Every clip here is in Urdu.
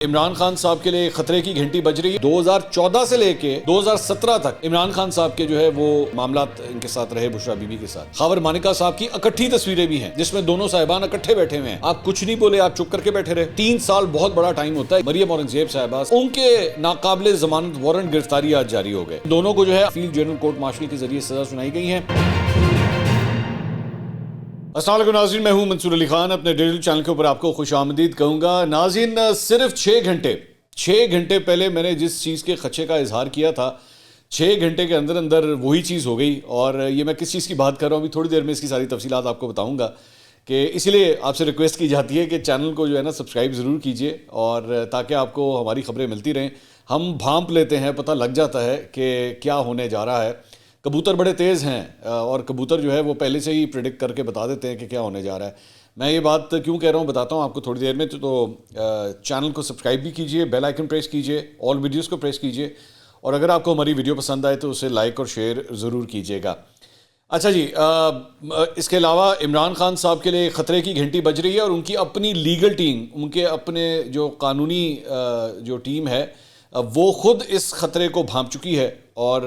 عمران خان صاحب کے لیے خطرے کی گھنٹی بج رہی ہے۔ 2014 سے لے کے 2017 تک عمران خان صاحب کے جو ہے وہ معاملات ان کے ساتھ رہے، بشرا بی بی کے ساتھ۔ خاور مانیکا صاحب کی اکٹھی تصویریں بھی ہیں جس میں دونوں صاحبان اکٹھے بیٹھے ہوئے ہیں، آپ کچھ نہیں بولے، آپ چپ کر کے بیٹھے رہے۔ 3 سال بہت بڑا ٹائم ہوتا ہے۔ مریم اورنگزیب صاحبہ، ان کے ناقابل ضمانت وارنٹ گرفتاری آج جاری ہو گئے۔ دونوں کو جو ہے field general court marshal K ذریعے سزا سنائی گئی ہے۔ السلام علیکم ناظرین، میں ہوں منصور علی خان، اپنے ڈیجیٹل چینل کے اوپر آپ کو خوش آمدید کہوں گا۔ ناظرین، صرف 6 گھنٹے پہلے میں نے جس چیز کے خدشے کا اظہار کیا تھا، 6 گھنٹے کے اندر اندر وہی چیز ہو گئی۔ اور یہ میں کس چیز کی بات کر رہا ہوں، ابھی تھوڑی دیر میں اس کی ساری تفصیلات آپ کو بتاؤں گا، کہ اسی لیے آپ سے ریکویسٹ کی جاتی ہے کہ چینل کو جو ہے نا سبسکرائب ضرور کیجئے، اور تاکہ آپ کو ہماری خبریں ملتی رہیں۔ ہم بھانپ لیتے ہیں، پتہ لگ جاتا ہے کہ کیا ہونے جا رہا ہے۔ کبوتر بڑے تیز ہیں، اور کبوتر جو ہے وہ پہلے سے ہی پریڈکٹ کر کے بتا دیتے ہیں کہ کیا ہونے جا رہا ہے۔ میں یہ بات کیوں کہہ رہا ہوں بتاتا ہوں آپ کو تھوڑی دیر میں۔ تو چینل کو سبسکرائب بھی کیجئے، بیل آئیکن پریس کیجئے، آل ویڈیوز کو پریس کیجئے، اور اگر آپ کو ہماری ویڈیو پسند آئے تو اسے لائک اور شیئر ضرور کیجئے گا۔ اچھا جی، اس کے علاوہ عمران خان صاحب کے لیے خطرے کی گھنٹی بج رہی ہے، اور ان کی اپنی لیگل ٹیم، ان کے اپنے جو قانونی جو ٹیم ہے وہ خود اس خطرے کو بھانپ چکی ہے، اور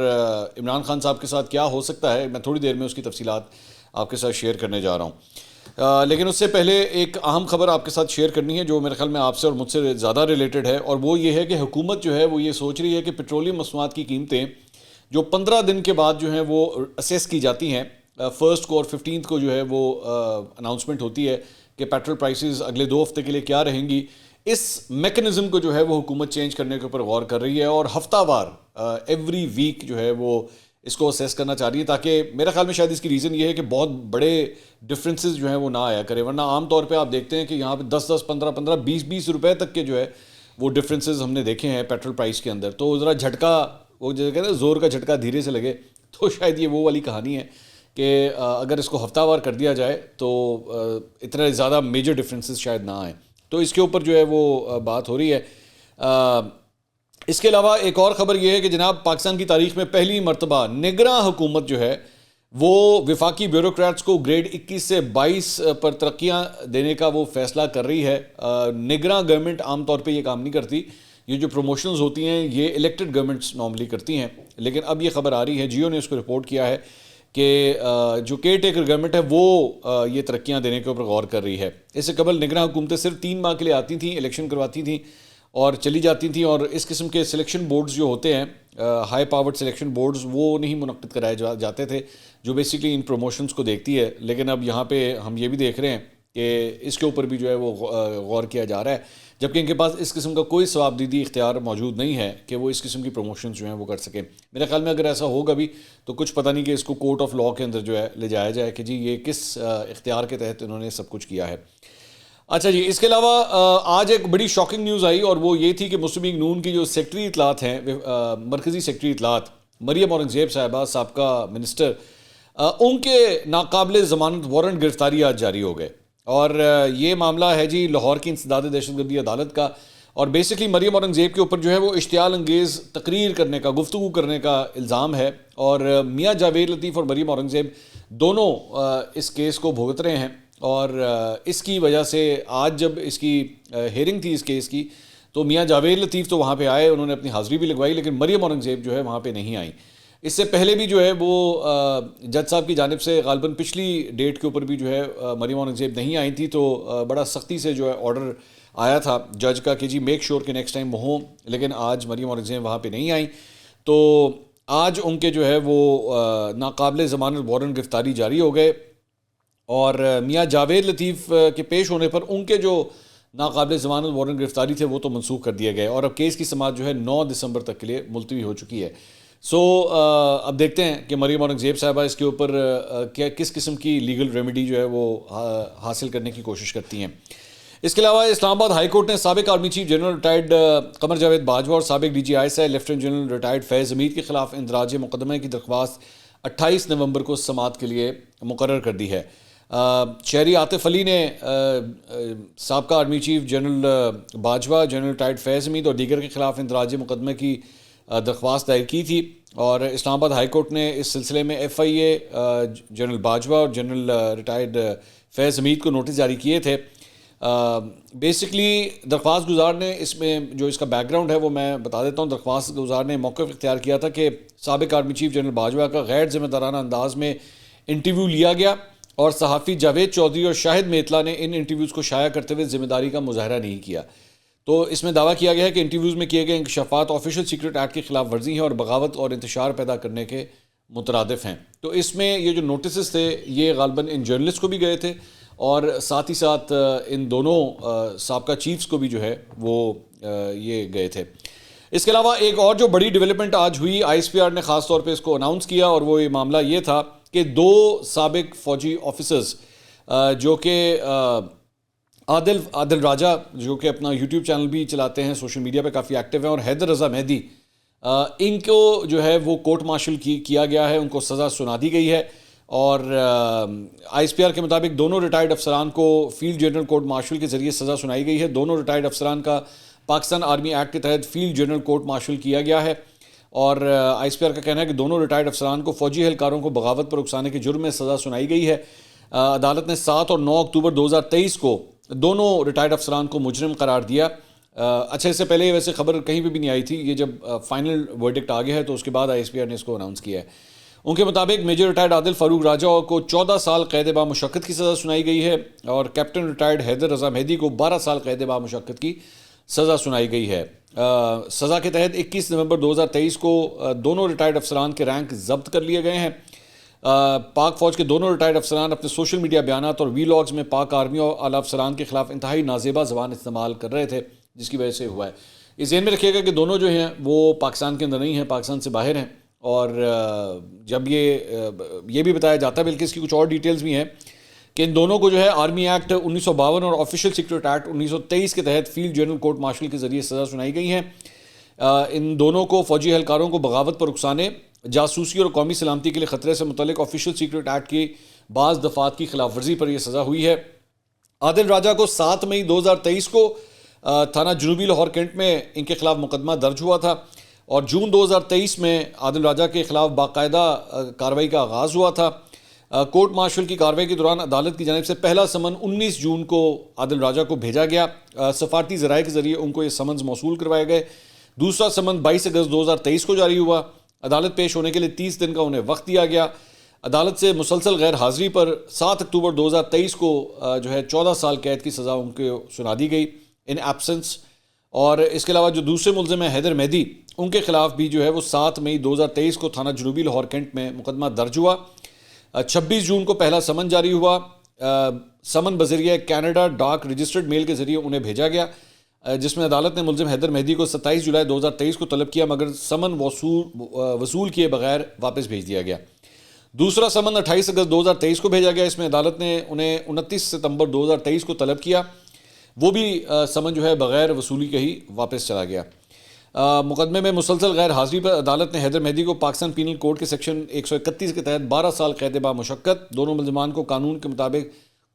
عمران خان صاحب کے ساتھ کیا ہو سکتا ہے میں تھوڑی دیر میں اس کی تفصیلات آپ کے ساتھ شیئر کرنے جا رہا ہوں۔ لیکن اس سے پہلے ایک اہم خبر آپ کے ساتھ شیئر کرنی ہے جو میرے خیال میں آپ سے اور مجھ سے زیادہ ریلیٹڈ ہے، اور وہ یہ ہے کہ حکومت جو ہے وہ یہ سوچ رہی ہے کہ پیٹرولیم مصنوعات کی قیمتیں جو 15 دن کے بعد جو ہیں وہ اسیس کی جاتی ہیں، 1 کو اور 15 کو جو ہے وہ اناؤنسمنٹ ہوتی ہے کہ پیٹرول پرائسز اگلے 2 ہفتے کے لیے کیا رہیں گی۔ اس میکنزم کو جو ہے وہ حکومت چینج کرنے کے اوپر غور کر رہی ہے، اور ہفتہ وار ایوری ویک جو ہے وہ اس کو اسیس کرنا چاہ رہی ہے، تاکہ میرے خیال میں شاید اس کی ریزن یہ ہے کہ بہت بڑے ڈفرینسز جو ہیں وہ نہ آیا کرے۔ ورنہ عام طور پہ آپ دیکھتے ہیں کہ یہاں پہ 10 15 20 روپے تک کے جو ہے وہ ڈفرینسز ہم نے دیکھے ہیں پیٹرول پرائس کے اندر۔ تو ذرا جھٹکا، وہ جو کہتے ہیں زور کا جھٹکا دھیرے سے لگے، تو شاید یہ وہ والی کہانی ہے کہ اگر اس کو ہفتہ وار کر دیا جائے تو اتنا زیادہ میجر ڈفرینسز شاید نہ آئیں۔ تو اس کے اوپر جو ہے وہ بات ہو رہی ہے۔ اس کے علاوہ ایک اور خبر یہ ہے کہ جناب پاکستان کی تاریخ میں پہلی مرتبہ نگراں حکومت جو ہے وہ وفاقی بیوروکریٹس کو گریڈ 21 سے 22 پر ترقیاں دینے کا وہ فیصلہ کر رہی ہے۔ نگراں گورنمنٹ عام طور پہ یہ کام نہیں کرتی، یہ جو پروموشنز ہوتی ہیں یہ الیکٹڈ گورنمنٹس نارملی کرتی ہیں، لیکن اب یہ خبر آ رہی ہے، جیو نے اس کو رپورٹ کیا ہے کہ جو کیئر ٹیکر گورنمنٹ ہے وہ یہ ترقیاں دینے کے اوپر غور کر رہی ہے۔ اس سے قبل نگراں حکومتیں صرف 3 ماہ کے لیے آتی تھیں، الیکشن کرواتی تھیں اور چلی جاتی تھیں، اور اس قسم کے سلیکشن بورڈز جو ہوتے ہیں، ہائی پاورڈ سلیکشن بورڈز، وہ نہیں منعقد کرائے جاتے تھے، جو بیسیکلی ان پروموشنز کو دیکھتی ہے۔ لیکن اب یہاں پہ ہم یہ بھی دیکھ رہے ہیں کہ اس کے اوپر بھی جو ہے وہ غور کیا جا رہا ہے، جبکہ ان کے پاس اس قسم کا کوئی ثوابدیدی اختیار موجود نہیں ہے کہ وہ اس قسم کی پروموشنز جو ہیں وہ کر سکیں۔ میرے خیال میں اگر ایسا ہوگا بھی تو کچھ پتہ نہیں کہ اس کو کورٹ آف لاء کے اندر جو ہے لے جایا جائے کہ جی یہ کس اختیار کے تحت انہوں نے سب کچھ کیا ہے۔ اچھا جی، اس کے علاوہ آج ایک بڑی شاکنگ نیوز آئی، اور وہ یہ تھی کہ مسلم لیگ نون کی جو سیکٹری اطلاعات ہیں، مرکزی سیکٹری اطلاعات مریم اورنگزیب صاحبہ، سابقہ منسٹر، ان کے ناقابل ضمانت وارنٹ گرفتاری آج جاری ہو گئے۔ اور یہ معاملہ ہے جی لاہور کی انسداد دہشت گردی عدالت کا، اور بیسکلی مریم اورنگزیب کے اوپر جو ہے وہ اشتعال انگیز تقریر کرنے کا، گفتگو کرنے کا الزام ہے، اور میاں جاوید لطیف اور مریم اورنگزیب دونوں اس کیس کو بھگت رہے ہیں۔ اور اس کی وجہ سے آج جب اس کی ہیئرنگ تھی اس کیس کی، تو میاں جاوید لطیف تو وہاں پہ آئے، انہوں نے اپنی حاضری بھی لگوائی، لیکن مریم اورنگزیب جو ہے وہاں پہ نہیں آئیں۔ اس سے پہلے بھی جو ہے وہ جج صاحب کی جانب سے غالباً پچھلی ڈیٹ کے اوپر بھی جو ہے مریم اورنگزیب نہیں آئی تھی، تو بڑا سختی سے جو ہے آرڈر آیا تھا جج کا کہ جی میک شور کہ نیکسٹ ٹائم وہ ہوں، لیکن آج مریم اورنگزیب وہاں پہ نہیں آئیں۔ تو آج ان کے جو ہے وہ ناقابل ضمانت وارنٹ گرفتاری جاری ہو گئے، اور میاں جاوید لطیف کے پیش ہونے پر ان کے جو ناقابل ضمانت وارنٹ گرفتاری تھے وہ تو منسوخ کر دیے گئے، اور اب کیس کی سماعت جو ہے 9 دسمبر تک کے لیے ملتوی ہو چکی ہے۔ اب دیکھتے ہیں کہ مریم اورنگزیب صاحبہ اس کے اوپر کس قسم کی لیگل ریمیڈی جو ہے وہ حاصل کرنے کی کوشش کرتی ہیں۔ اس کے علاوہ اسلام آباد ہائی کورٹ نے سابق army chief general retired Qamar Javed Bajwa اور سابق D G I S I lieutenant general retired Faiz Hameed کے خلاف اندراج مقدمے کی درخواست 28 نومبر کو سماعت کے لیے مقرر کر دی ہے۔ شہری عاطف علی نے سابقہ army chief general Bajwa, general retired Faiz Hameed اور دیگر کے خلاف اندراج مقدمے کی درخواست دائر کی تھی، اور اسلام آباد ہائی کورٹ نے اس سلسلے میں ایف آئی اے، جنرل باجوہ اور جنرل ریٹائرڈ فیض حمید کو نوٹس جاری کیے تھے۔ بیسکلی درخواست گزار نے اس میں جو اس کا بیک گراؤنڈ ہے وہ میں بتا دیتا ہوں. درخواست گزار نے موقف اختیار کیا تھا کہ سابق آرمی چیف جنرل باجوہ کا غیر ذمہ دارانہ انداز میں انٹرویو لیا گیا اور صحافی جاوید چودھری اور شاہد میتلا نے ان انٹرویوز کو شائع کرتے ہوئے ذمہ داری کا مظاہرہ نہیں کیا. تو اس میں دعویٰ کیا گیا ہے کہ انٹرویوز میں کیے گئے انکشافات آفیشیل سیکرٹ ایکٹ کی خلاف ورزی ہیں اور بغاوت اور انتشار پیدا کرنے کے مترادف ہیں. تو اس میں یہ جو نوٹسز تھے یہ غالباً ان جرنلسٹ کو بھی گئے تھے اور ساتھ ہی ساتھ ان دونوں سابقہ چیفز کو بھی جو ہے وہ یہ گئے تھے. اس کے علاوہ ایک اور جو بڑی ڈیولپمنٹ آج ہوئی, آئی ایس پی آر نے خاص طور پہ اس کو اناؤنس کیا, اور وہ یہ معاملہ یہ تھا کہ 2 سابق فوجی آفیسرز جو کہ عادل راجہ جو کہ اپنا یوٹیوب چینل بھی چلاتے ہیں, سوشل میڈیا پہ کافی ایکٹیو ہیں, اور حیدر رضا مہدی, ان کو جو ہے وہ کورٹ مارشل کیا گیا ہے, ان کو سزا سنا دی گئی ہے. اور آئی ایس پی آر کے مطابق دونوں ریٹائرڈ افسران کو field general court marshal K ذریعے سزا سنائی گئی ہے. دونوں ریٹائرڈ افسران کا پاکستان آرمی ایکٹ کے تحت فیلڈ جنرل کورٹ مارشل کیا گیا ہے, اور آئی ایس پی آر کا کہنا ہے کہ دونوں ریٹائرڈ افسران کو فوجی اہلکاروں کو بغاوت پر اکسانے کے جرم میں سزا سنائی گئی ہے. عدالت نے 7 اور 9 اکتوبر 2023 کو دونوں ریٹائرڈ افسران کو مجرم قرار دیا. اچھا, اس سے پہلے ویسے خبر کہیں پہ بھی نہیں آئی تھی, یہ جب فائنل ورڈکٹ آ گیا ہے تو اس کے بعد آئی ایس پی آر نے اس کو اناؤنس کیا ہے. ان کے مطابق میجر ریٹائرڈ عادل فاروق راجہ کو 14 سال قید بامشقت کی سزا سنائی گئی ہے, اور کیپٹن ریٹائرڈ حیدر رضا مہدی کو 12 سال قید بامشقت کی سزا سنائی گئی ہے. سزا کے تحت 21 نومبر 2023 کو دونوں ریٹائرڈ افسران کے رینک ضبط کر لیے گئے ہیں. پاک فوج کے دونوں ریٹائرڈ افسران اپنے سوشل میڈیا بیانات اور وی لاگز میں پاک آرمی اور اعلیٰ افسران کے خلاف انتہائی نازیبا زبان استعمال کر رہے تھے, جس کی وجہ سے ہوا ہے. اس ذہن میں رکھیے گا کہ دونوں جو ہیں وہ پاکستان کے اندر نہیں ہیں, پاکستان سے باہر ہیں, اور جب یہ بھی بتایا جاتا ہے, بلکہ اس کی کچھ اور ڈیٹیلز بھی ہیں کہ ان دونوں کو جو ہے آرمی ایکٹ 1952 اور آفیشیل سیکرٹ ایکٹ 1923 کے تحت field general court marshal K ذریعے سزا سنائی گئی ہیں. ان دونوں کو فوجی اہلکاروں کو بغاوت پر اکسانے, جاسوسی اور قومی سلامتی کے لیے خطرے سے متعلق آفیشیل سیکرٹ ایکٹ کی بعض دفعات کی خلاف ورزی پر یہ سزا ہوئی ہے. عادل راجہ کو 7 مئی 2023 کو تھانہ جنوبی لاہور کینٹ میں ان کے خلاف مقدمہ درج ہوا تھا, اور جون 2023 میں عادل راجہ کے خلاف باقاعدہ کارروائی کا آغاز ہوا تھا. کورٹ مارشل کی کارروائی کے دوران عدالت کی جانب سے پہلا سمن 19 جون کو عادل راجہ کو بھیجا گیا. سفارتی ذرائع کے ذریعے ان کو یہ سمنز موصول کروائے گئے. دوسرا سمن 22 اگست 2023 کو جاری ہوا. عدالت پیش ہونے کے لیے 30 دن کا انہیں وقت دیا گیا. عدالت سے مسلسل غیر حاضری پر 7 اکتوبر 2023 کو جو ہے 14 سال قید کی سزا ان کو سنا دی گئی ان ایبسنس. اور اس کے علاوہ جو دوسرے ملزم ہیں حیدر مہدی, ان کے خلاف بھی جو ہے وہ 7 مئی 2023 کو تھانہ جنوبی لاہور کینٹ میں مقدمہ درج ہوا. 26 جون کو پہلا سمن جاری ہوا. سمن بذریعہ کینیڈا ڈاک رجسٹرڈ میل کے ذریعے انہیں بھیجا گیا, جس میں عدالت نے ملزم حیدر مہدی کو 27 جولائی 2023 کو طلب کیا, مگر سمن وصول کیے بغیر واپس بھیج دیا گیا. دوسرا سمن 28 اگست 2023 کو بھیجا گیا. اس میں عدالت نے انہیں 29 ستمبر 2023 کو طلب کیا. وہ بھی سمن جو ہے بغیر وصولی کے ہی واپس چلا گیا. مقدمے میں مسلسل غیر حاضری پر عدالت نے حیدر مہدی کو پاکستان پینل کوڈ کے سیکشن 131 کے تحت 12 سال قید بامشقت, دونوں ملزمان کو قانون کے مطابق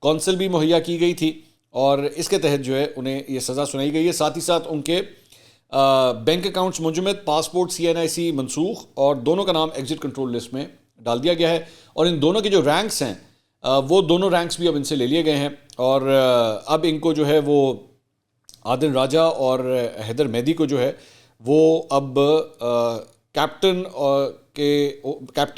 کونسل بھی مہیا کی گئی تھی, اور اس کے تحت جو ہے انہیں یہ سزا سنائی گئی ہے. ساتھ ہی ساتھ ان کے بینک اکاؤنٹس منجمد, پاسپورٹ CNIC منسوخ, اور دونوں کا نام ایگزٹ کنٹرول لسٹ میں ڈال دیا گیا ہے. اور ان دونوں کے جو رینکس ہیں وہ دونوں رینکس بھی اب ان سے لے لیے گئے ہیں, اور اب ان کو جو ہے وہ عادل راجہ اور حیدر مہدی کو جو ہے وہ اب کیپٹن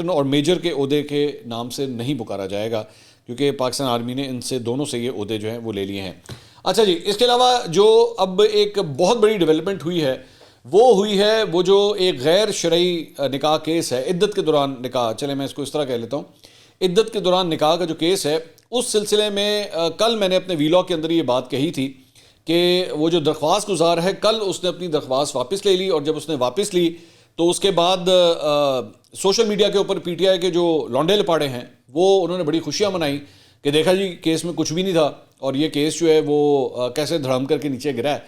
اور میجر کے عہدے کے نام سے نہیں پکارا جائے گا, کیونکہ پاکستان آرمی نے ان سے دونوں سے یہ عہدے جو ہیں وہ لے لیے ہیں. اچھا جی, اس کے علاوہ جو اب ایک بہت بڑی ڈیولپمنٹ ہوئی ہے وہ جو ایک غیر شرعی نکاح کیس ہے, عدت کے دوران نکاح, چلے میں اس کو اس طرح کہہ لیتا ہوں, عدت کے دوران نکاح کا جو کیس ہے, اس سلسلے میں کل میں نے اپنے ویلاگ کے اندر یہ بات کہی تھی کہ وہ جو درخواست گزار ہے, کل اس نے اپنی درخواست واپس لے لی, اور جب اس نے واپس لی تو اس کے بعد سوشل میڈیا کے اوپر PTI کے جو لونڈے لپاڑے ہیں وہ انہوں نے بڑی خوشیاں منائی کہ دیکھا جی کیس میں کچھ بھی نہیں تھا, اور یہ کیس جو ہے وہ کیسے دھڑم کر کے نیچے گرا ہے.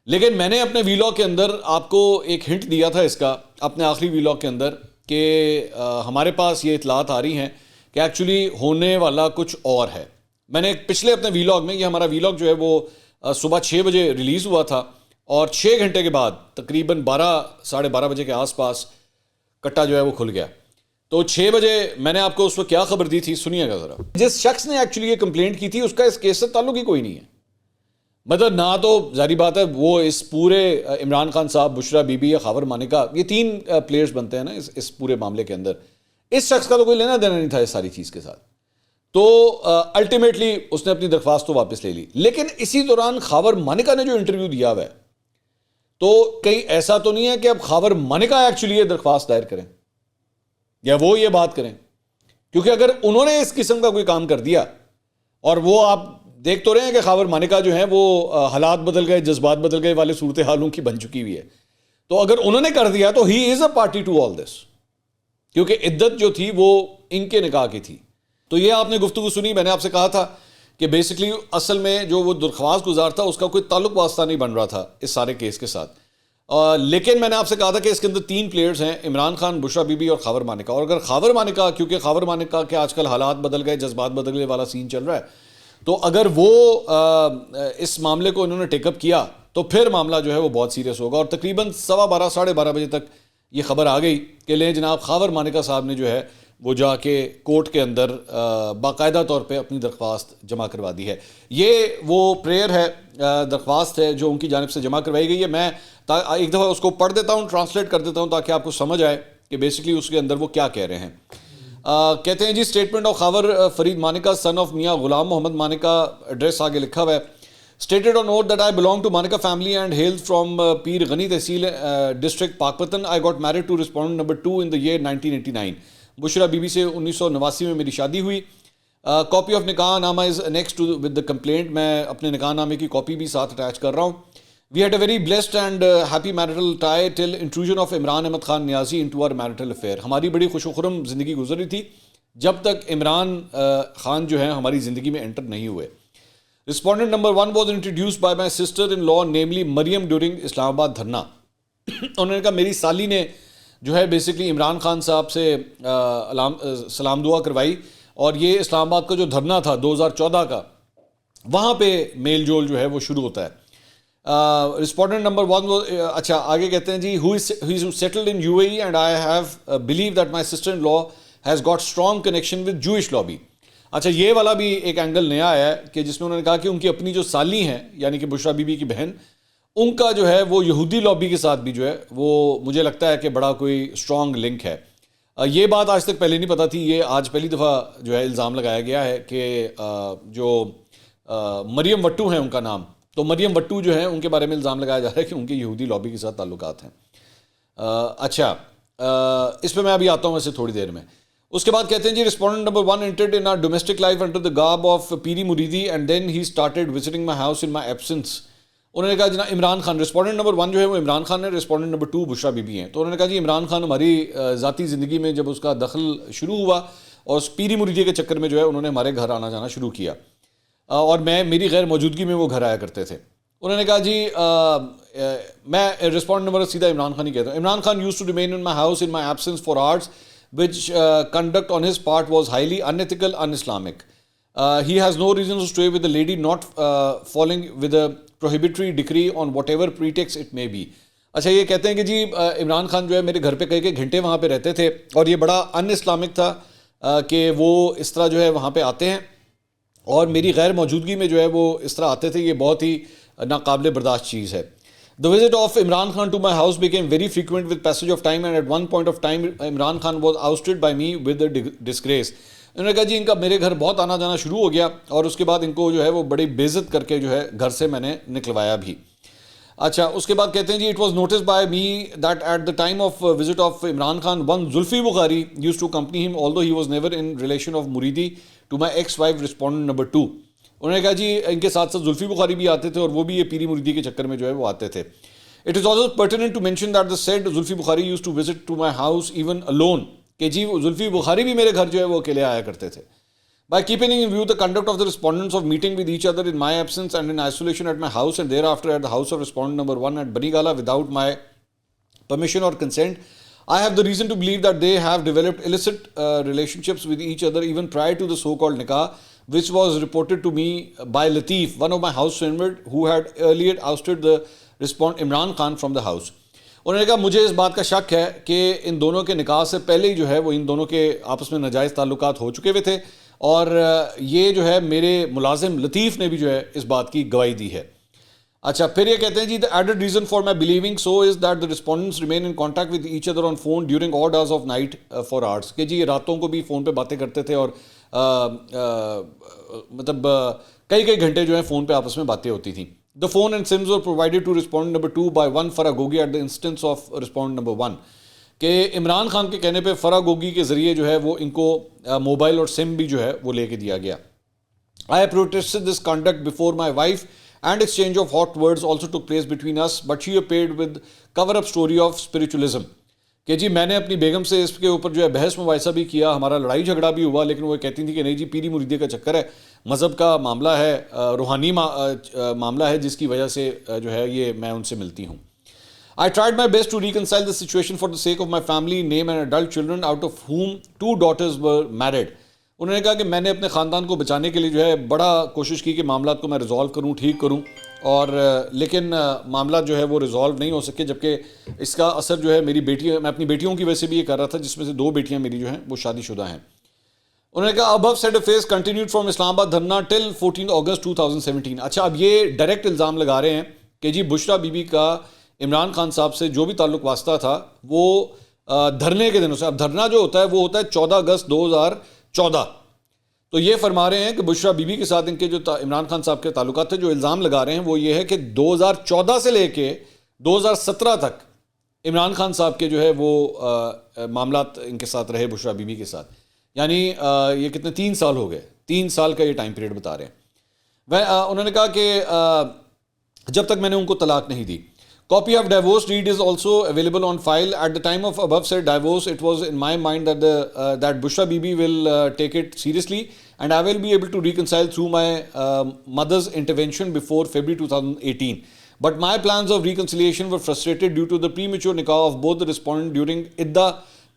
لیکن میں نے اپنے ویلاگ کے اندر آپ کو ایک ہنٹ دیا تھا اس کا, اپنے آخری ویلاگ کے اندر, کہ ہمارے پاس یہ اطلاعات آ رہی ہیں کہ ایکچولی ہونے والا کچھ اور ہے. میں نے پچھلے اپنے ویلاگ میں, یہ ہمارا ویلاگ جو ہے وہ صبح 6 بجے ریلیز ہوا تھا, اور 6 گھنٹے کے بعد تقریباً 12 12:30 بجے کے آس پاس کٹا جو ہے وہ کھل گیا. تو 6 بجے میں نے آپ کو اس وقت کیا خبر دی تھی, سنیے گا ذرا. جس شخص نے ایکچولی یہ کمپلینٹ کی تھی اس کا اس کیس سے تعلق ہی کوئی نہیں ہے. مطلب نہ تو ظاہری بات ہے وہ اس پورے عمران خان صاحب، بشرا بی بی یا خاور مانیکا، یہ تین پلیئرز بنتے ہیں نا اس پورے معاملے کے اندر. اس شخص کا تو کوئی لینا دینا نہیں تھا اس ساری چیز کے ساتھ. تو الٹیمیٹلی اس نے اپنی درخواست تو واپس لے لی. لیکن اسی دوران خاور مانیکا نے جو انٹرویو دیا ہوا ہے، تو کہیں ایسا تو نہیں ہے کہ اب خاور مانیکا ایکچولی یہ درخواست دائر کریں یا وہ یہ بات کریں؟ کیونکہ اگر انہوں نے اس قسم کا کوئی کام کر دیا، اور وہ آپ دیکھ تو رہے ہیں کہ خاور مانیکا جو ہیں وہ حالات بدل گئے، جذبات بدل گئے والے صورتحالوں کی بن چکی ہوئی ہے، تو اگر انہوں نے کر دیا تو ہی از اے پارٹی ٹو آل دس، کیونکہ عدت جو تھی وہ ان کے نکاح کی تھی. تو یہ آپ نے گفتگو سنی. میں نے آپ سے کہا تھا کہ بیسکلی اصل میں جو وہ درخواست گزار تھا اس کا کوئی تعلق واسطہ نہیں بن رہا تھا اس سارے کیس کے ساتھ. لیکن میں نے آپ سے کہا تھا کہ اس کے اندر تین پلیئرز ہیں، عمران خان، بشرا بی بی اور خاور مانیکا. اور اگر خاور مانیکا، کیونکہ خاور مانیکا کے آج کل حالات بدل گئے، جذبات بدل گئے والا سین چل رہا ہے، تو اگر وہ اس معاملے کو انہوں نے ٹیک اپ کیا تو پھر معاملہ جو ہے وہ بہت سیریس ہوگا. اور تقریباً 12:15 ساڑھے 12 بجے تک یہ خبر آ گئی کہ لیں جناب خاور مانیکا صاحب نے جو ہے وہ جا کے کورٹ کے اندر باقاعدہ طور پہ اپنی درخواست جمع کروا دی ہے. یہ وہ پریئر ہے، درخواست ہے جو ان کی جانب سے جمع کروائی گئی ہے. میں ایک دفعہ اس کو پڑھ دیتا ہوں، ٹرانسلیٹ کر دیتا ہوں تاکہ آپ کو سمجھ آئے کہ بیسکلی اس کے اندر وہ کیا کہہ رہے ہیں. کہتے ہیں جی statement of Khawar Farid Maneka son of Mian Ghulam Muhammad Manika. Address آگے لکھا ہوا ہے. Stated on note that I belong to Manika family and hail from Peer Ghani Tehsil district Pakpatan. I got married to respondent number 2 in the year 1989. Bushra be be سے 1989 میں میری شادی ہوئی. کاپی آف نکاح نامہ is next with the complaint. میں اپنے نکاح نامے کی کاپی بھی ساتھ اٹیچ کر رہا ہوں. We had a very blessed and happy marital tie till intrusion of Imran Ahmed Khan Niazi into our marital affair. ہماری بڑی خوش و خرم زندگی گزر رہی تھی جب تک عمران خان جو ہیں ہماری زندگی میں انٹر نہیں ہوئے. Respondent number 1 was introduced by my sister-in-law, namely Maryam during اسلام آباد دھرنا. انہوں نے کہا میری سالی نے جو ہے بیسکلی عمران خان صاحب سے سلام دعا کروائی، اور یہ اسلام آباد کا جو دھرنا تھا 2014 کا، وہاں پہ میل جول جو ہے وہ شروع ہوتا ہے. Respondent number 1 was اچھا آگے کہتے ہیں جی who is settled in UAE and I have believed that my sister-in-law has got strong connection with Jewish lobby. اچھا یہ والا بھی ایک اینگل نیا آیا ہے کہ جس میں انہوں نے کہا کہ ان کی اپنی جو سالی ہیں یعنی کہ بشرا بی بی کی بہن، ان کا جو ہے وہ یہودی لابی کے ساتھ بھی جو ہے وہ مجھے لگتا ہے کہ بڑا کوئی اسٹرانگ لنک ہے. یہ بات آج تک پہلے نہیں پتہ تھی، یہ آج پہلی دفعہ جو ہے الزام لگایا گیا ہے کہ جو مریم وٹو ہیں ان کا نام، تو مریم وٹو جو ہیں ان کے بارے میں الزام لگایا جا رہا ہے کہ ان کے یہودی لابی کے ساتھ تعلقات ہیں. اچھا اس پہ میں ابھی آتا ہوں ویسے تھوڑی دیر میں. اس کے بعد کہتے ہیں جی respondent number 1 entered in our domestic life under the garb of پیری مریدی and then he started visiting my house in my absence. انہوں نے کہا جناب عمران خان، رسپونڈنٹ نمبر 1 جو ہے وہ عمران خان ہے، respondent number 2 Bushra be be ہیں. تو انہوں نے کہا جی عمران خان ہماری ذاتی زندگی میں جب اس کا دخل شروع ہوا اور اس پیری مریدی کے چکر میں جو ہے انہوں نے ہمارے گھر آنا جانا شروع کیا، اور میری غیر موجودگی میں وہ گھر آیا کرتے تھے. انہوں نے کہا جی میں رسپونڈنٹ نمبر سیدھا عمران خان ہی کہتا ہوں. Imran Khan used to remain in my house in my absence for hours, which conduct on his part was highly unethical, un-Islamic. He has no reason to stay with the lady not following with a prohibitory decree on whatever pretext it may be. اچھا یہ کہتے ہیں کہ جی عمران خان جو ہے میرے گھر پہ کئی گھنٹے وہاں پہ رہتے تھے، اور یہ بڑا ان اسلامک تھا کہ وہ اس طرح جو ہے وہاں پہ آتے ہیں اور میری غیر موجودگی میں جو ہے وہ اس طرح آتے تھے. یہ بہت ہی ناقابل برداشت چیز ہے. The visit of Imran Khan to my house became very frequent with passage of time, and at one point of time Imran Khan was ousted by me with a disgrace. انہوں نے کہا جی ان کا میرے گھر بہت آنا جانا شروع ہو گیا، اور اس کے بعد ان کو جو ہے وہ بڑی بے عزت کر کے جو ہے گھر سے میں نے نکلوایا بھی. اچھا اس کے بعد کہتے ہیں جی it was noticed by me that at the time of visit of Imran Khan, one Zulfi Bukhari used to accompany him, although he was never in relation of Muridi to my ex-wife, respondent number 2. انہوں نے کہا جی ان کے ساتھ ساتھ زلفی بخاری بھی آتے تھے، اور وہ بھی یہ پیری مریدی کے چکر میں جو ہے وہ آتے تھے. It is also pertinent to mention that the said Zulfi Bukhari used to visit to my house even alone. کہ جی زلفی بخاری بھی میرے گھر جو ہے وہ اکیلے آیا کرتے تھے. By keeping in view the conduct of the respondents of meeting with each other in my absence and in isolation at my house and thereafter at the house of respondent number 1 at Bani Gala without my permission or consent, I have the reason to believe that they have developed illicit relationships with each other even prior to the so-called nikah, which was reported to me by Latif, one of my house members who had earlier ousted the respondent Imran Khan from the house. انہوں نے کہا مجھے اس بات کا شک ہے کہ ان دونوں کے نکاح سے پہلے ہی جو ہے وہ ان دونوں کے آپس میں ناجائز تعلقات ہو چکے ہوئے تھے، اور یہ جو ہے میرے ملازم لطیف نے بھی جو ہے اس بات کی گواہی دی ہے. اچھا پھر یہ کہتے ہیں جی the added reason for my believing so is that the respondents remain in contact with each other on phone during odd hours of night for hours کہ جی راتوں کو بھی فون پہ باتیں کرتے تھے اور مطلب کئی گھنٹے جو ہیں فون پہ آپس میں باتیں ہوتی تھیں. The phone and SIMs were provided to respondent number 2 by one Farah Gogi at the instance of respondent number 1 کہ عمران خان کے کہنے پہ فرح گوگی کے ذریعے جو ہے وہ ان کو موبائل اور سم بھی جو ہے وہ لے کے دیا گیا. I protested this conduct before my wife and exchange of hot words also took place between us but she appeared with cover up story of spiritualism کہ جی میں نے اپنی بیگم سے اس کے اوپر جو ہے بحث مباحثہ بھی کیا, ہمارا لڑائی جھگڑا بھی ہوا, لیکن وہ کہتی تھی کہ نہیں جی پیری مریدی کا چکر ہے, مذہب کا معاملہ ہے, روحانی معاملہ ہے جس کی وجہ سے جو ہے یہ میں ان سے ملتی ہوں. I tried my best to reconcile the situation for the sake of my family, name and adult children, out of whom 2 daughters were married. انہوں نے کہا کہ میں نے اپنے خاندان کو بچانے کے لیے جو ہے بڑا کوشش کی کہ معاملات کو میں ریزالو کروں, ٹھیک کروں, اور لیکن معاملات جو ہے وہ ریزالو نہیں ہو سکے, جبکہ اس کا اثر جو ہے میری بیٹی, میں اپنی بیٹیوں کی وجہ سے بھی یہ کر رہا تھا, جس میں سے 2 بیٹیاں میری جو ہیں وہ شادی شدہ ہیں. انہوں نے کہا above said affairs continued from اسلام آباد دھرنا till 14 August 2017. اچھا اب یہ ڈائریکٹ الزام لگا رہے ہیں کہ جی بشرا بی بی کا عمران خان صاحب سے جو بھی تعلق واسطہ تھا وہ دھرنے کے دنوں سے, اب دھرنا جو ہوتا ہے وہ ہوتا ہے 14 اگست 2014. تو یہ فرما رہے ہیں کہ بشرا بی بی کے ساتھ ان کے جو عمران خان صاحب کے تعلقات تھے, جو الزام لگا رہے ہیں وہ یہ ہے کہ 2014 سے لے کے 2017 تک عمران خان صاحب کے جو ہے وہ معاملات ان کے ساتھ رہے بشرا بی بی کے ساتھ, یعنی یہ کتنے 3 سال ہو گئے, 3 سال کا یہ ٹائم پیریڈ بتا رہے ہیں. انہوں نے کہا کہ جب تک میں نے ان کو طلاق نہیں دی. Copy of divorce deed is also available on file. At the time of above said divorce, it was in my mind that Bushra Bibi will take it seriously and I will be able to reconcile through my mother's intervention before February 2018. But my plans of reconciliation were frustrated due to the premature nikah of both the respondents during Idda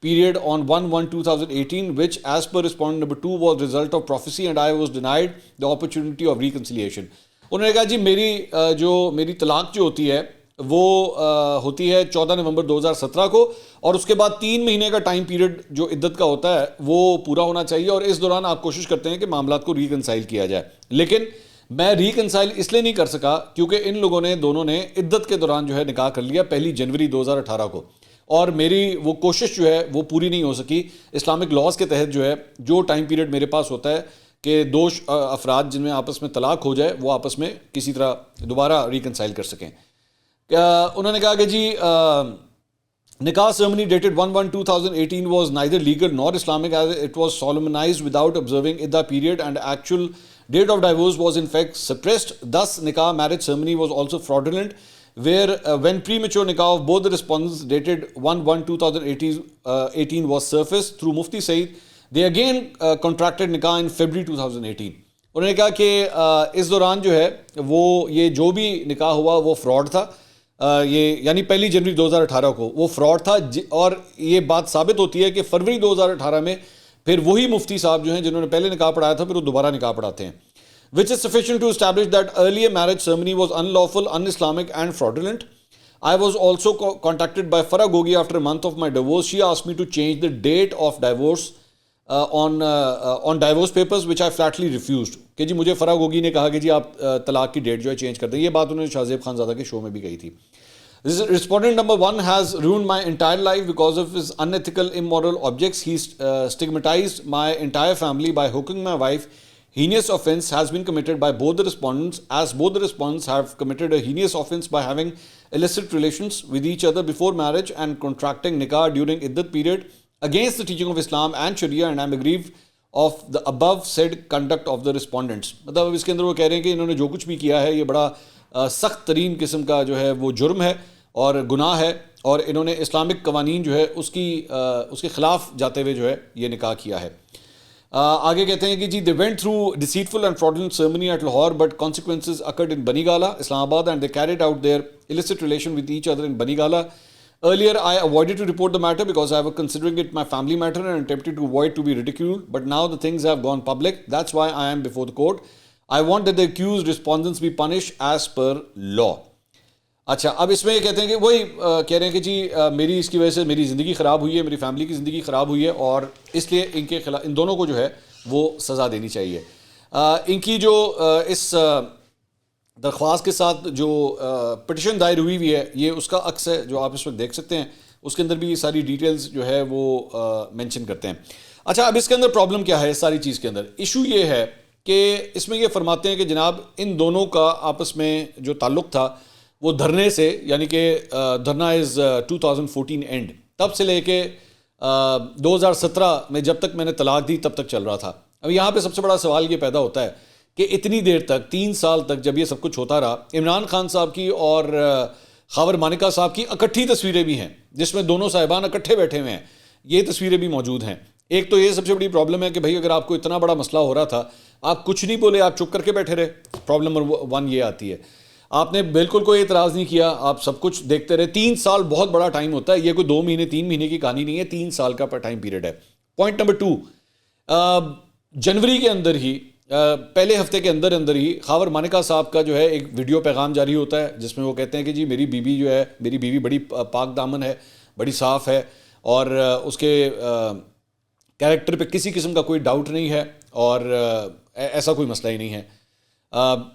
period on 1/1/2018, which as per respondent number 2 was result of prophecy and I was denied the opportunity of reconciliation. انہوں نے کہا جی میری طلاق جو ہوتی ہے وہ ہوتی ہے 14 نومبر 2017 کو, اور اس کے بعد 3 مہینے کا ٹائم پیریڈ جو عدت کا ہوتا ہے وہ پورا ہونا چاہیے, اور اس دوران آپ کوشش کرتے ہیں کہ معاملات کو ریکنسائل کیا جائے. لیکن میں ریکنسائل اس لیے نہیں کر سکا کیونکہ ان لوگوں نے دونوں نے عدت کے دوران جو ہے نکاح کر لیا 1 جنوری 2018 کو, اور میری وہ کوشش جو ہے وہ پوری نہیں ہو سکی. اسلامک لاز کے تحت جو ہے جو ٹائم پیریڈ میرے پاس ہوتا ہے کہ 2 افراد جن میں آپس میں طلاق ہو جائے وہ آپس میں کسی طرح دوبارہ ریکنسائل کر سکیں. انہوں نے کہا کہ جی نکاح ceremony dated 1/1/2018 was neither legal nor Islamic as it was solemnized without observing Idda period and actual date of divorce was in fact suppressed. Thus nikah marriage ceremony was also fraudulent where when premature nikah of both the respondents dated 1/1/2018 was surfaced through Mufti Saeed, they again contracted nikah in February 2018. انہوں نے کہا کہ اس دوران جو ہے وہ یہ جو بھی نکاح ہوا وہ فراڈ تھا, یہ یعنی 1 جنوری 2018 کو وہ فراڈ تھا, اور یہ بات ثابت ہوتی ہے کہ فروری 2018 میں پھر وہی مفتی صاحب جو ہیں جنہوں نے پہلے نکاح پڑھایا تھا پھر وہ دوبارہ نکاح پڑھاتے ہیں. which is sufficient to establish that earlier marriage ceremony was unlawful, un-Islamic and fraudulent. I was also contacted by Farah Gogi after a month of my divorce. She asked me to change the date of divorce on divorce papers, which I flatly refused. کہ جی مجھے فرح گوگی نے کہا کہ جی آپ طلاق کی ڈیٹ جو ہے چینج کر دیں. یہ بات انہوں نے شاہ زیب خان زادہ کے شو میں بھی کہی تھی. Respondent number 1 has ruined my entire life because of his unethical, immoral objects. He stigmatized my entire family by hooking my wife. Heinous offense has been committed by both the respondents, as both the respondents have committed a heinous offense by having illicit relations with each other before marriage and contracting nikah during iddat period against the teaching of Islam and Sharia, and I am aggrieved of the above said conduct of the respondents. مطلب اس کے اندر وہ کہہ رہے ہیں کہ انہوں نے جو کچھ بھی کیا ہے یہ بڑا سخت ترین قسم کا جو ہے وہ جرم ہے اور گناہ ہے, اور انہوں نے اسلامک قوانین جو ہے اس کے خلاف جاتے ہوئے جو ہے یہ نکاح کیا ہے. آگے کہتے ہیں کہ جی they went through deceitful and fraudulent ceremony at Lahore, but consequences occurred in Bani Gala, Islamabad, and they carried out their illicit relation with each other in Bani Gala. Earlier, I avoided to report the matter because I was considering it my family matter and attempted to avoid to be ridiculed. But now the things have gone public. That's why I am before the court. I want that the accused respondents be punished as per law. اچھا اب اس میں یہ کہتے ہیں کہ وہی کہہ رہے ہیں کہ جی میری اس کی وجہ سے میری زندگی خراب ہوئی ہے, میری فیملی کی زندگی خراب ہوئی ہے, اور اس لیے ان کے خلاف ان دونوں کو جو ہے وہ سزا دینی چاہیے. ان کی جو اس درخواست کے ساتھ جو پٹیشن دائر ہوئی ہے یہ اس کا عکس ہے جو آپ اس وقت دیکھ سکتے ہیں. اس کے اندر بھی یہ ساری ڈیٹیلز جو ہے وہ مینشن کرتے ہیں. اچھا اب اس کے اندر پرابلم کیا ہے اس ساری چیز کے اندر؟ ایشو یہ ہے کہ اس میں یہ فرماتے ہیں کہ جناب ان دونوں کا آپس میں جو تعلق تھا وہ دھرنے سے، یعنی کہ دھرنا از 2014 اینڈ، تب سے لے کے 2017 میں جب تک میں نے طلاق دی تب تک چل رہا تھا. اب یہاں پہ سب سے بڑا سوال یہ پیدا ہوتا ہے کہ اتنی دیر تک 3 سال تک جب یہ سب کچھ ہوتا رہا، عمران خان صاحب کی اور خاور مانیکا صاحب کی اکٹھی تصویریں بھی ہیں جس میں دونوں صاحبان اکٹھے بیٹھے ہوئے ہیں، یہ تصویریں بھی موجود ہیں. ایک تو یہ سب سے بڑی پرابلم ہے کہ بھائی اگر آپ کو اتنا بڑا مسئلہ ہو رہا تھا آپ کچھ نہیں بولے، آپ چپ کر کے بیٹھے رہے. پرابلم نمبر 1 یہ آتی ہے. آپ نے بالکل کوئی اعتراض نہیں کیا، آپ سب کچھ دیکھتے رہے. 3 سال بہت بڑا ٹائم ہوتا ہے، یہ کوئی 2 مہینے 3 مہینے کی کہانی نہیں ہے، 3 سال کا ٹائم پیریڈ ہے. پوائنٹ نمبر 2، جنوری کے اندر ہی پہلے ہفتے کے اندر ہی خاور مانیکا صاحب کا جو ہے ایک ویڈیو پیغام جاری ہوتا ہے جس میں وہ کہتے ہیں کہ جی میری بیوی جو ہے، میری بیوی بڑی پاک دامن ہے، بڑی صاف ہے، اور اس کے کیریکٹر پہ کسی قسم کا کوئی ڈاؤٹ نہیں ہے، اور ایسا کوئی مسئلہ ہی نہیں ہے.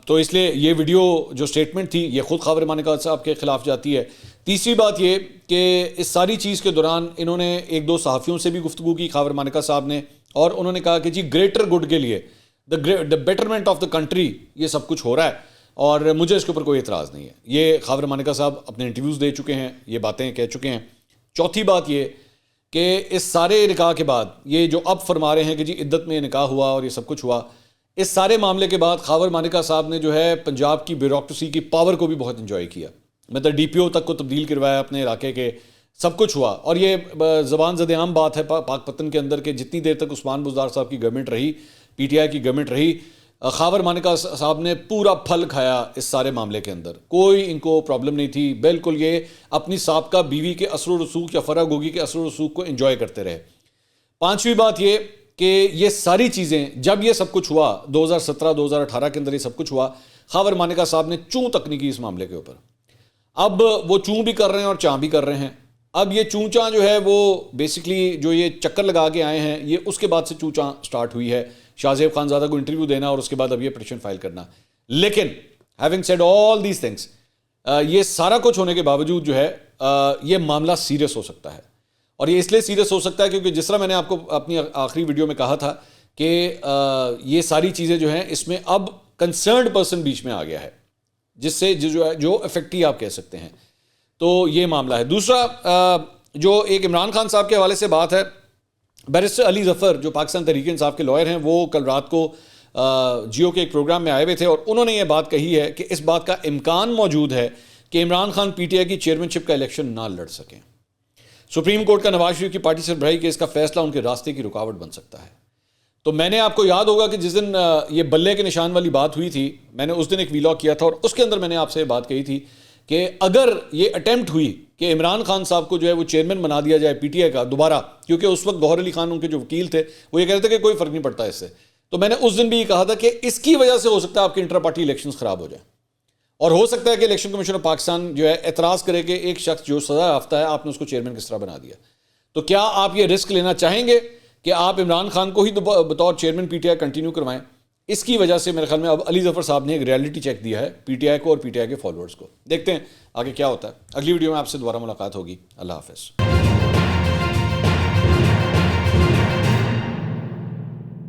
تو اس لیے یہ ویڈیو جو سٹیٹمنٹ تھی یہ خود خاور مانیکا صاحب کے خلاف جاتی ہے. تیسری بات یہ کہ اس ساری چیز کے دوران انہوں نے 1-2 صحافیوں سے بھی گفتگو کی خاور مانیکا صاحب نے، اور انہوں نے کہا کہ جی گریٹر گڈ کے لیے، the betterment of the country یہ سب کچھ ہو رہا ہے اور مجھے اس کے اوپر کوئی اعتراض نہیں ہے. یہ خاور مانیکا صاحب اپنے انٹرویوز دے چکے ہیں، یہ باتیں کہہ چکے ہیں. چوتھی بات یہ کہ اس سارے نکاح کے بعد یہ جو اب فرما رہے ہیں کہ جی عدت میں نکاح ہوا اور یہ سب کچھ ہوا، اس سارے معاملے کے بعد خاور مانیکا صاحب نے جو ہے پنجاب کی بیوروکریسی کی پاور کو بھی بہت انجوائے کیا. مطلب ڈی پی او تک کو تبدیل کروایا اپنے علاقے کے، سب کچھ ہوا. اور یہ زبان زد عام بات ہے پاک پتن کے اندر کہ جتنی دیر تک عثمان بزدار صاحب کی گورنمنٹ رہی، پی ٹی آئی کی گورنمنٹ رہی، خاور مانیکا صاحب نے پورا پھل کھایا اس سارے معاملے کے اندر. کوئی ان کو پرابلم نہیں تھی، بالکل یہ اپنی سابقہ بیوی کے اثر و رسوخ یا فرح گوگی کے اثر و رسوخ کو انجوائے کرتے رہے. پانچویں بات یہ کہ یہ ساری چیزیں جب یہ سب کچھ ہوا 2017-2018 کے اندر یہ سب کچھ ہوا، خاور مانیکا صاحب نے چوں تک نہیں کی اس معاملے کے اوپر. اب وہ چوں بھی کر رہے ہیں اور چاں بھی کر رہے ہیں. اب یہ چوں چاں جو ہے وہ بیسکلی جو یہ چکر لگا کے آئے ہیں یہ اس کے بعد سے چوں چاں سٹارٹ ہوئی ہے. شاہ زیب خان زادہ کو انٹرویو دینا اور اس کے بعد اب یہ پٹیشن فائل کرنا. لیکن having said all these things, یہ سارا کچھ ہونے کے باوجود جو ہے یہ معاملہ سیریس ہو سکتا ہے. اور یہ اس لیے سیریس ہو سکتا ہے کیونکہ جس طرح میں نے آپ کو اپنی آخری ویڈیو میں کہا تھا کہ یہ ساری چیزیں جو ہیں اس میں اب کنسرنڈ پرسن بیچ میں آ گیا ہے، جس سے جو افیکٹی آپ کہہ سکتے ہیں. تو یہ معاملہ ہے. دوسرا جو ایک عمران خان صاحب کے حوالے سے بات ہے، بیرسٹر علی ظفر جو پاکستان تحریک انصاف کے لائر ہیں، وہ کل رات کو جیو کے ایک پروگرام میں آئے ہوئے تھے اور انہوں نے یہ بات کہی ہے کہ اس بات کا امکان موجود ہے کہ Imran Khan P T I کی چیئرمین شپ کا الیکشن نہ لڑ سکیں. سپریم کورٹ کا نواز شریف کی پارٹی سے برہی کہ اس کا فیصلہ ان کے راستے کی رکاوٹ بن سکتا ہے. تو میں نے آپ کو یاد ہوگا کہ جس دن یہ بلے کے نشان والی بات ہوئی تھی، میں نے اس دن ایک ویلاگ کیا تھا اور اس کے اندر میں نے آپ سے یہ بات کہی تھی کہ اگر یہ اٹیمپٹ ہوئی کہ عمران خان صاحب کو جو ہے وہ چیئرمین بنا دیا جائے پی ٹی آئی کا دوبارہ، کیونکہ اس وقت گوہر علی خان ان کے جو وکیل تھے وہ یہ کہتے تھے کہ کوئی فرق نہیں پڑتا اس سے، تو میں نے اس دن بھی یہ کہا تھا کہ اس کی وجہ سے ہو سکتا ہے آپ کے انٹر پارٹی الیکشنز خراب ہو جائیں، اور ہو سکتا ہے کہ الیکشن کمیشن آف پاکستان جو ہے اعتراض کرے کہ ایک شخص جو سزا یافتہ ہے آپ نے اس کو چیئرمین کس طرح بنا دیا. تو کیا آپ یہ رسک لینا چاہیں گے کہ آپ عمران خان کو ہی بطور chairman P T I continue کروائیں؟ اس کی وجہ سے میرے خیال میں اب علی ظفر صاحب نے ایک ریئلٹی چیک دیا ہے پی ٹی آئی کو اور پی ٹی آئی کے فالوورز کو. دیکھتے ہیں آگے کیا ہوتا ہے. اگلی ویڈیو میں آپ سے دوبارہ ملاقات ہوگی. اللہ حافظ.